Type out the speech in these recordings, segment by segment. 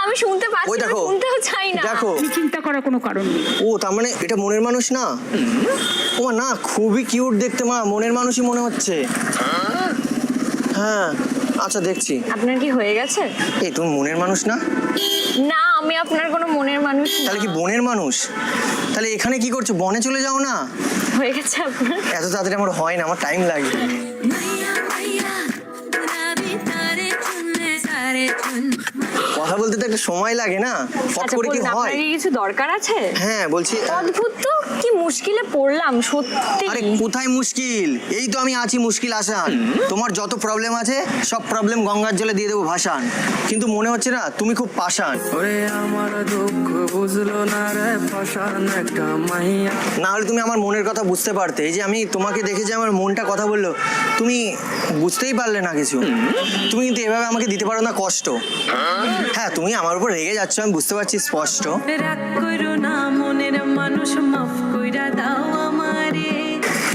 আমি শুনতে ওই পাচ্ছি না, দেখো, শুনতেও চাই না। দেখো চিন্তা করার কোনো কারণ নেই। ও তার মানে এটা মনের মানুষ না? ও মা, না খুবই কিউট দেখতে মা, মনের মানুষই মনে হচ্ছে। হ্যাঁ আচ্ছা দেখছি। আপনার কি হয়ে গেছে? এই তুমি মনের মানুষ না? না, আমি আপনার কোনো মনের মানুষ না। তাহলে কি বনের মানুষ? তাহলে এখানে কি করছো? বনে চলে যাও না। হয়ে গেছে আপনার? এত তাড়াতাড়ি আমার হয় না, আমার টাইম লাগে। কথা বলতে তো একটা সময় লাগে না, ফট আচ্ছা করে কি বলুন, হয়? আপনার কি কিছু দরকার আছে? হ্যাঁ বলছি। অদ্ভুত তো, কি মুশকিলে পড়লাম সত্যি। আরে কোথায় মুশকিল, এই তো আমি আছি মুশকিল আসান। তোমার যত প্রবলেম আছে সব প্রবলেম গঙ্গার জলে দিয়ে দেবো ভাসান। কিন্তু মনে হচ্ছে না তুমি খুব পাষাণ। ওরে আমার দুঃখ বুঝলো না রে পাষাণ একটা মাইয়া। না হলে তুমি আমার মনের কথা বুঝতে পারতে। এই যে আমি তোমাকে দেখে যে আমার মনটা কথা বললো, তুমি বুঝতেই পারলে না কিছু। তুমি কিন্তু এভাবে আমাকে দিতে পারো না কষ্ট। হ্যাঁ তুমি আমার উপর রেগে যাচ্ছ, আমি বুঝতে পারছি স্পষ্ট। রাগ কইরো না মনের মানুষ মাফ কইরা দাও আমারে।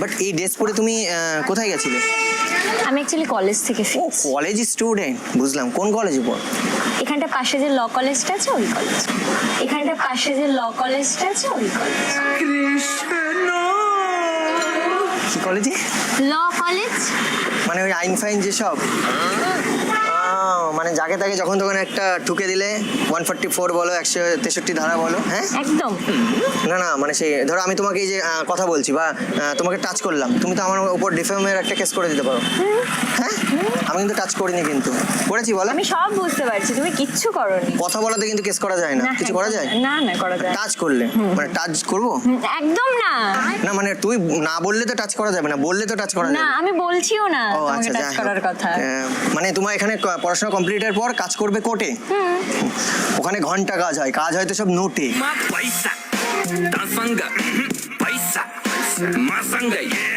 বাট এই ড্রেস পরে তুমি কোথায় গেছিলে? আমি অ্যাকচুয়ালি কলেজ থেকে ও ফিরছি। কলেজ স্টুডেন্ট, বুঝলাম। কোন কলেজে পড়? এখানটা পাশে যে ল কলেজটা আছে ওই কলেজ। এখানটা পাশে যে ল কলেজটা আছে ওই কলেজ। কি কলেজে? Law college. মানে ওই আইন ফাইন যেসব? মানে যাকে তাকে যখন তখন একটা ঠুকে দিলে 144 বলো, 163 ধারা বলো। হ্যাঁ একদম। না না, মানে সেই ধরো আমি তোমাকে এই যে কথা বলছি বা তোমাকে টাচ করলাম, তুমি তো আমার উপর ডিফেমের একটা কেস করে দিতে পারো। হ্যাঁ আমি কিন্তু টাচ করিনি, কিন্তু করেছি বলো। আমি সব বুঝতে পারছি, তুমি কিচ্ছু করোনি। কথা বলাতে কিন্তু কেস করা যায় না। না, কিছু করা যায়? না না, করা যায় না। টাচ করলে মানে টাচ করবো একদম না। না, মানে তুমি না বললে তো টাচ করা যাবে না, বললে তো টাচ করা না, যাবে। আমি বলছিও না ও তোমাকে আচ্ছা, টাচ যাই হোক। করার কথা। মানে তোমার এখানে পড়াশোনা কমপ্লিটের পর কাজ করবে কোর্টে। ওখানে ঘন্টা কাজ হয়, কাজ হয় তো সব নোটে। Paisa, Tanzanga, Paisa, Masanga, yeah.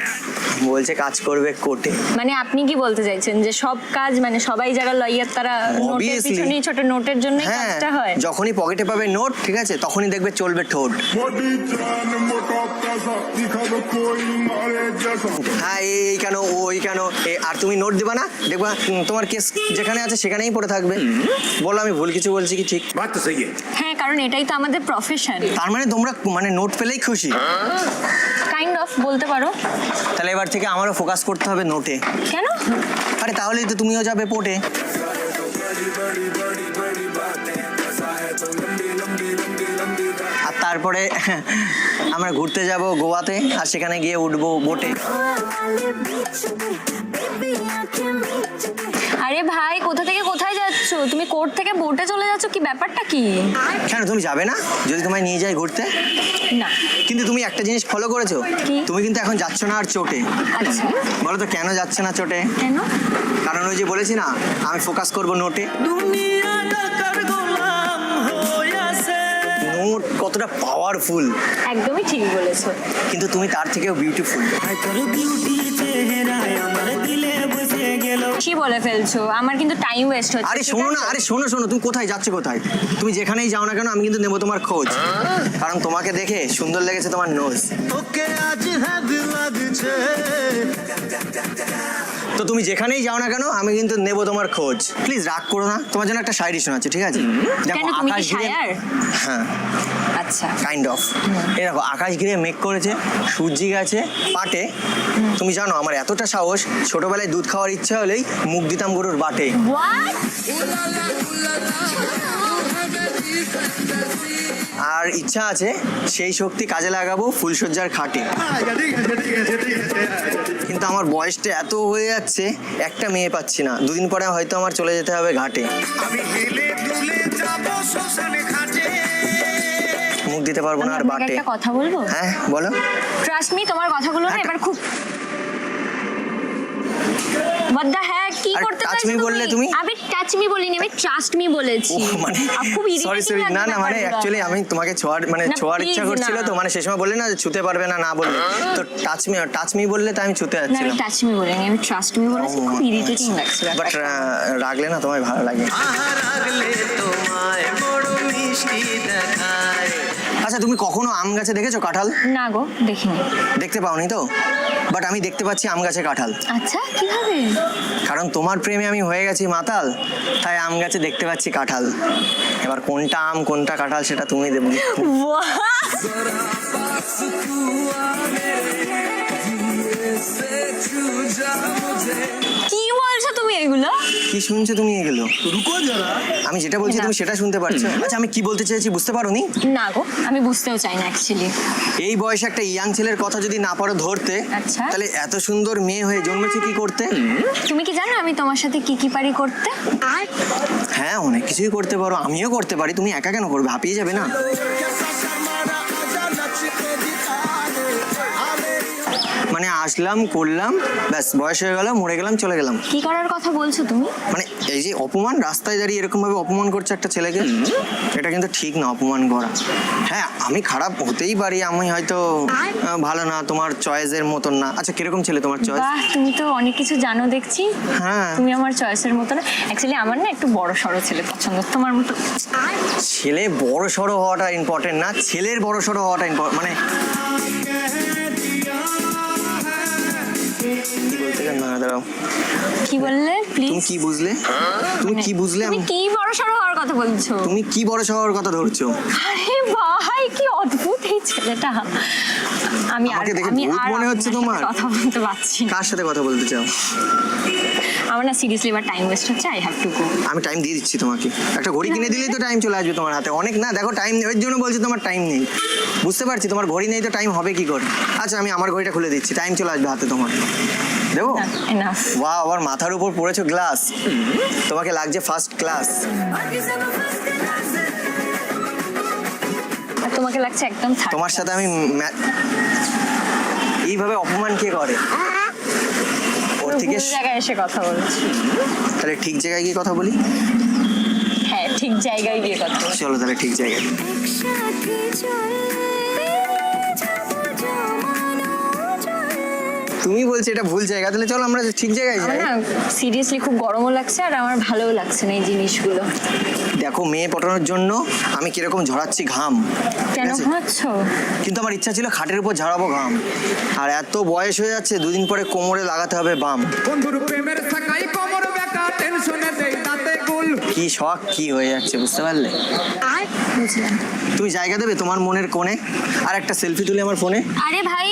বলছে কাজ করবে কোর্টে। মানে আপনি কি বলতে চাইছেন যে সব কাজ, মানে সবাই যারা লয়ার তারা নোটের Obviously. পিছনে, ছোট নোটের জন্যই হ্যাঁ কাজটা হয়? যখনই পকেটে পাবে নোট, ঠিক আছে, তখনই দেখবে চলবে ঠোঁট। হ্যাঁ এই কেন ওই কেন আর তুমি নোট দিবা না, দেখবা তোমার কেস যেখানে আছে সেখানেই পড়ে থাকবে। বলো আমি ভুল কিছু বলছি কি ঠিক? बात तो सही है. হ্যাঁ, কারণ এটাই তো আমাদের প্রফেশন। তার মানে তোমরা মানে নোট পেলেই খুশি? কাইন্ড অফ বলতে পারো। তাহলে এবার থেকে আমারও ফোকাস করতে হবে নোটে। কেন? আরে তাহলেই তো তুমিও যাবে পোর্টে। আর তারপরে আমরা ঘুরতে যাব গোয়াতে, আর সেখানে গিয়ে উঠবো বোটে। আরে ভাই, কোথা থেকে কোথায় যাচ্ছ? তুমি কোর্ট থেকে বোটে চলে যাচ্ছ, কি ব্যাপারটা কি? কেন তুমি যাবে না যদি তোমায় নিয়ে যাই ঘুরতে? না। কিন্তু তুমি একটা জিনিস ফলো করেছো, কি? তুমি কিন্তু এখন যাচ্ছ না আর চোটে। আচ্ছা, বলো তো কেন যাচ্ছে না চোটে? কেন? কারণ ওই যে বলেছি না, আমি ফোকাস করব নোটে। দুনিয়া ডাকার গোলাম হইয়াছে। নোট কতটা পাওয়ারফুল, একদমই ঠিক বলেছো। কিন্তু তুমি তার থেকেও বিউটিফুল। আই তোর বিউটি চেহারায় আমার দিলে বসে গেল। কি বলে ফেলছো? আমার কিন্তু টাইম ওয়েস্ট হচ্ছে। আরে ঠিক শোনো আছে? না, আরে শোনো শোনো, তুমি কোথায় যাচ্ছ কোথায়? তুমি যেখানেই যাও না কেন আমি কিন্তু নেবো তোমার খোঁজ। কারণ তোমাকে দেখে সুন্দর লেগেছে তোমার নোজ। ওকে আজ হাত লাগছে। তো তুমি যেখানেই যাও না কেন আমি কিন্তু নেবো তোমার খোঁজ। প্লিজ রাগ করো না, তোমার জন্য একটা শায়রি শোনাচ্ছি, ঠিক আছে? কেন, তুমি কি শায়ার? হ্যাঁ আচ্ছা। Kind of. এই দেখো আকাশ ঘিরে মেঘ করেছে, সূর্যি গেছে পাটে। তুমি জানো আমার এতটা সাহস, ছোটবেলায় দুধ খাওয়ার ইচ্ছা হলেই মুখ দিতাম গরুর বাটে। হোয়াট? আর ইচ্ছা আছে সেই শক্তি কাজে লাগাবো ফুলসজ্জার খাটে। কিন্তু আমার বয়সটা এত হয়ে যাচ্ছে, একটা মেয়ে পাচ্ছি না। দুদিন পরে হয়তো আমার চলে যেতে হবে ঘাটে। মুখ দিতে পারবো না আমি আর আপনাকে বাটে। একটা কথা বলবো? হ্যাঁ বলো। ট্রাস্ট মি, তোমার কথাগুলো না এবার খুব বদ্দা। হ্যাঁ, কি আর করতে touch চাইছো me বললে তুমি? আমি টাচ মি বলিনি, আমি ট্রাস্ট মি বলেছি। ওহ, মানে খুব সরি ইরিটেটিং সরি, লাগছে না না, মানে ব্যাপারগুলো। অ্যাকচুয়ালি আমি তোমাকে ছোঁয়ার মানে না, ছোঁয়ার ইচ্ছা please করছিল না। তো, মানে সেই সময় বললে না যে ছুতে পারবে না, না বললে তো টাচ মি বললে তো আমি ছুতে না, আমি যাচ্ছিলাম। টাচ মি বলিনি, আমি ট্রাস্ট মি বলেছি। খুব ইরিটেটিং লাগছে বাট ব্যাপারটা। রাগলে না তোমায় ভালো লাগে। রাগলে তোমায় বড় মিষ্টি দেখায়। আচ্ছা তুমি কখনো আম গাছে দেখেছো কাঁঠাল? না গো, দেখিনি। দেখতে পাওনি তো? বাট আমি দেখতে পাচ্ছি আম গাছে কাঁঠাল। আচ্ছা, কিভাবে? কারণ তোমার প্রেমে আমি হয়ে গেছি মাতাল, তাই আম গাছে দেখতে পাচ্ছি কাঁঠাল। এবার কোনটা আম কোনটা কাঁঠাল সেটা তুমি দেবো। কি বলছো তুমি এগুলো? কি শুনছো তুমি এগুলো? আমি যেটা বলছি তুমি সেটা শুনতে পারছো? আচ্ছা আমি কি বলতে চাইছি বুঝতে পারোনি? না গো, আমি বুঝতেও চাই না অ্যাকচুয়ালি। এই বয়সে একটা ইয়াং ছেলের কথা যদি না পারো ধরতে, আচ্ছা। তাহলে এত সুন্দর মেয়ে হয়ে জন্মেছে কি করতে? তুমি কি জানো আমি তোমার সাথে কি কি পারি করতে? হ্যাঁ অনেক কিছুই করতে পারো, আমিও করতে পারি, তুমি একা কেন করবে? হাঁপিয়ে যাবে না? মানে আসলাম করলাম ব্যাস, বয়স হয়ে গেল, মরে গেলাম, চলে গেলাম। কি করার কথা বলছো তুমি? মানে এই যে অপমান, রাস্তায় দাঁড়িয়ে এরকম ভাবে অপমান করছে একটা ছেলেকে, এটা কিন্তু ঠিক না অপমান করা। হ্যাঁ আমি খারাপ হতেই পারি, আমি হয়তো ভালো না, তোমার চয়েসের মতন না। আচ্ছা কিরকম ছেলে তোমার চয়েস? বাহ, তুমি তো অনেক কিছু জানো দেখছি। হ্যাঁ তুমি আমার চয়েসের মতো না, অ্যাকচুয়ালি আমার না একটু বড় সড়ো ছেলে পছন্দ, তোমার মতো। ছেলে বড় সড়ো হওয়াটা ইম্পর্টেন্ট না, ছেলের বড় সড়ো হওয়াটা ইম্পর্টেন্ট। মানে কি বলতে গেলে, না দাঁড়াও, কি বললে প্লিজ? তুমি কি বুঝলে? তুমি কি বুঝলে? তুমি কি বড় সড়ো হওয়ার কথা বলছো? তুমি কি বড় শহরের কথা ধরছো? আরে ভাই, কি অদ্ভুত এই ছেলেটা। আমি আর আমাকে দেখে আমি ভূত আর মনে হচ্ছে আপনার তোমার? সাথে কথা বলতে পারছি না। কার সাথে কথা বলতে চাও? আমার না সিরিয়াসলি এবার টাইম ওয়েস্ট হচ্ছে, আই হ্যাভ টু গো। আমি টাইম দিয়ে দিচ্ছি তোমাকে, একটা ঘড়ি কিনে দিলেই তো টাইম চলে আসবে তোমার হাতে। অনেক না, দেখো টাইম নেই, ওই জন্য বলছি তোমার টাইম নেই। বুঝতে পারছি তোমার ঘড়ি নেই তো টাইম হবে কি করে। আচ্ছা আমি আমার ঘড়িটা খুলে দিচ্ছি, টাইম চলে আসবে হাতে তোমার। দেবো? এনাফ। বাহ, আবার মাথার উপর পড়েছো গ্লাস, তোমাকে লাগছে ফার্স্ট ক্লাস। আর তোমাকে লাগছে একদম থার্ড। তোমার সাথে আমি এইভাবে অপমান কে করে? ওর থেকে ভুল জায়গায় এসে কথা বলছি। তাহলে ঠিক জায়গায় গিয়ে কথা বলি। হ্যাঁ, ঠিক জায়গায় গিয়ে কথা বলছি। চলো তাহলে ঠিক জায়গায়। তুমি বলছো এটা ভুল জায়গা, তাহলে চলো আমরা ঠিক জায়গায় আমার যাই। না সিরিয়াসলি খুব গরমও লাগছে আর আমার ভালোও লাগছে না এই জিনিসগুলো। দেখো মেয়ে পটানোর জন্য আমি কিরকম ঝরাচ্ছি ঘাম, ঠিক কেন আছে? ভাবছো? কিন্তু আমার ইচ্ছা ছিল খাটের উপর ঝরাবো ঘাম, আর এত বয়স হয়ে যাচ্ছে, দুদিন পরে কোমরে লাগাতে হবে বাম। বন্ধুর প্রেমের সাকাই কোমর বেকা টেনশনে দেই দাঁতে গুল কি শখ কি হয়ে যাচ্ছে বুঝতে পারলে? বুঝলাম। তুমি জায়গা দেবে তোমার মনের কোণে, আর একটা সেলফি তুলে আমার ফোনে? আরে ভাই,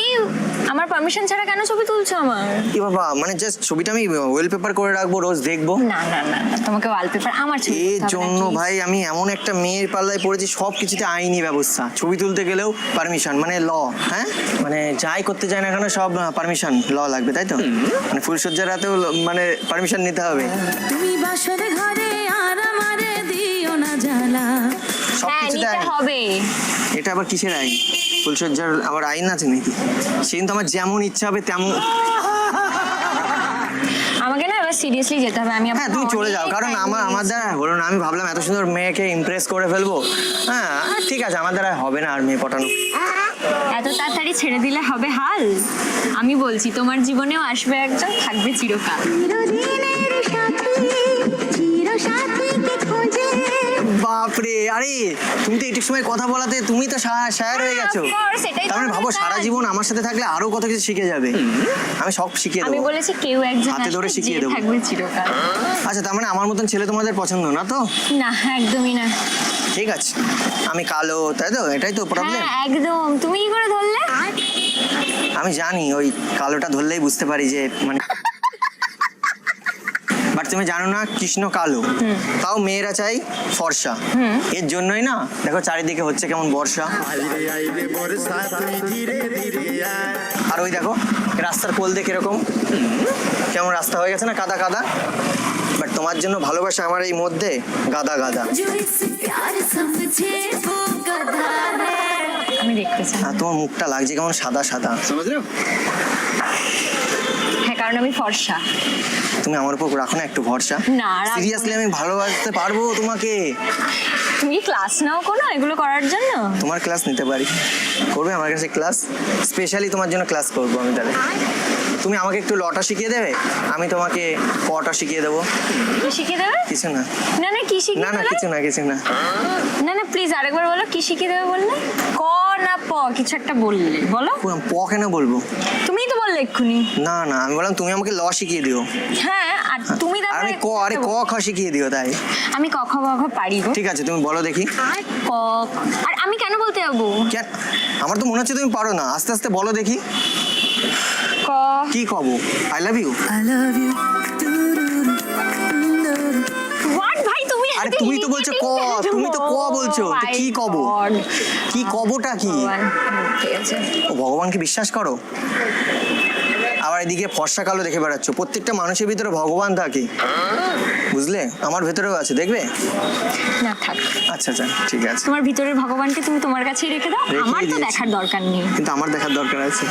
আমার পারমিশন ছাড়া কেন ছবি তুলছো আমার? কি বাবা, মানে জাস্ট ছবিটা আমি ওয়েলপেপার করে রাখবো, রোজ দেখবো। না না না না, তোমাকে ওয়ালপেপার আমার ছবি এর তুলতে হবে না, জন্য please। ভাই আমি এমন একটা মেয়ের পাল্লায় পড়েছি, সব কিছুতে আইনি ব্যবস্থা। ছবি তুলতে গেলেও পারমিশন, মানে ল। হ্যাঁ মানে যাই করতে চাই না কেন সব পারমিশন, ল লাগবে, তাই তো? মানে ফুলসজ্জার রাতেও মানে পারমিশন নিতে হবে। তুমি বাসর ঘরে আর আমারে দিও না জ্বালা। সব হ্যাঁ, কিছুতে নিতে আইন। হবে। এটা আবার কিসের আইন? ফুলসজ্জার আবার আইন আছে নাকি? সে কিন্তু আমার যেমন ইচ্ছা হবে তেমন। আমাকে না এবার সিরিয়াসলি যেতে হবে। আমি হ্যাঁ তুমি চলে যাও, কারণ আমার দ্বারা হলো না। আমি ভাবলাম এত সুন্দর মেয়েকে ইমপ্রেস করে ফেলবো। হ্যাঁ ঠিক আছে, আমার দ্বারা হবে না আর মেয়ে পটানো। এত তাড়াতাড়ি ছেড়ে দিলে হবে হাল? আমি বলছি তোমার জীবনেও আসবে একজন, থাকবে চিরকাল। বাপরে, আরে তুমি তো এইটুক সময় কথা বলাতে তুমি তো শায়ার হয়ে গেছো। Of course, এটাই তো তার মানে আমার ভাবো সারা কাজ। জীবন আমার সাথে থাকলে আরো কত কিছু শিখে যাবে। আমি সব শিখিয়ে আমি দেবো। বলেছি কেউ একজন হাতে ধরে আসবে, শিখিয়ে যে দেবো। থাকবে চিরকাল। আচ্ছা তার মানে আমার মতন ছেলে তোমাদের পছন্দ না তো? না, একদমই না। ঠিক আছে, আমি কালো, তাই তো? এটাই তো প্রবলেম। হ্যাঁ একদম। তুমি কি করে ধরলে? আমি জানি ওই কালোটা ধরলেই বুঝতে পারি যে মানে বাট তুমি জানো না কৃষ্ণ কালো, তাও মেয়েরা চাই ফর্সা। এর জন্যই না দেখো চারিদিকে হচ্ছে কেমন বর্ষা। আর ওই দেখো রাস্তার কোল দিয়ে কিরকম কেমন রাস্তা হয়ে গেছে না, কাদা কাদা। বাট তোমার জন্য ভালোবাসা আমার এই মধ্যে গাদা গাদা। আমি দেখতে চাই। আর তোমার মুখটা লাগছে কেমন সাদা সাদা। হ্যাঁ, কারণ আমি ফর্সা। তুমি আমার উপর রাখো না একটু ভরসা। না, রাখবো না। সিরিয়াসলি আমি ভালোবাসতে পারবো তোমাকে। তুমি কি ক্লাস নাও কোনো এগুলো করার জন্য? তোমার ক্লাস নিতে পারি, করবে আমার কাছে ক্লাস? স্পেশালি তোমার জন্য ক্লাস করবো আমি। তাহলে তুমি আমাকে একটু লটা শিখিয়ে দেবে, আমি তোমাকে কটা শিখিয়ে দেবো। কি শিখিয়ে দেবে? কিছু না, না না, কি শিখিয়ে না না দেবে? কিছু না, কিছু না। না না প্লিজ আরেকবার বলো, কি শিখিয়ে দেবে বললে? কটা না প কিছু একটা বললে, বলো। প কেন বলবো? তুমিই তো বললে এক্ষুনি। না না, আমি বললাম তুমি আমাকে ল শিখিয়ে দিও। হ্যাঁ, আর তুমি আরে ক খ শিখিয়ে দিও তাই। আমি ক খ গ ঘ পারি গো। ঠিক আছে, তুমি বলো দেখি। আর ক, আর আমি কেন বলতে যাবো? কেন? আমার তো মনে হচ্ছে তুমি পারো না, আস্তে আস্তে বলো দেখি। ক, কি কব? I love you. হোয়াট ভাই তুমি? আরে তুমি তো বলছো ক, তুমি তো ক বলছো, তো কি কব? কি কবটা কি? ঠিক আছে। ও ভগবানকে বিশ্বাস করো? আবার এদিকে ফর্সা কালো দেখে বেড়াচ্ছ। প্রত্যেকটা মানুষের ভিতরে ভগবান থাকে, বুঝলে? আমার ভেতরেও আছে, দেখবে? না থাক, আচ্ছা আচ্ছা, ঠিক আছে। তোমার ভিতরের ভগবানকে তুমি তোমার কাছেই রেখে দাও, রেখেই আমার তো দিয়েছি। দেখার দরকার নেই। কিন্তু আমার দেখার দরকার আছে।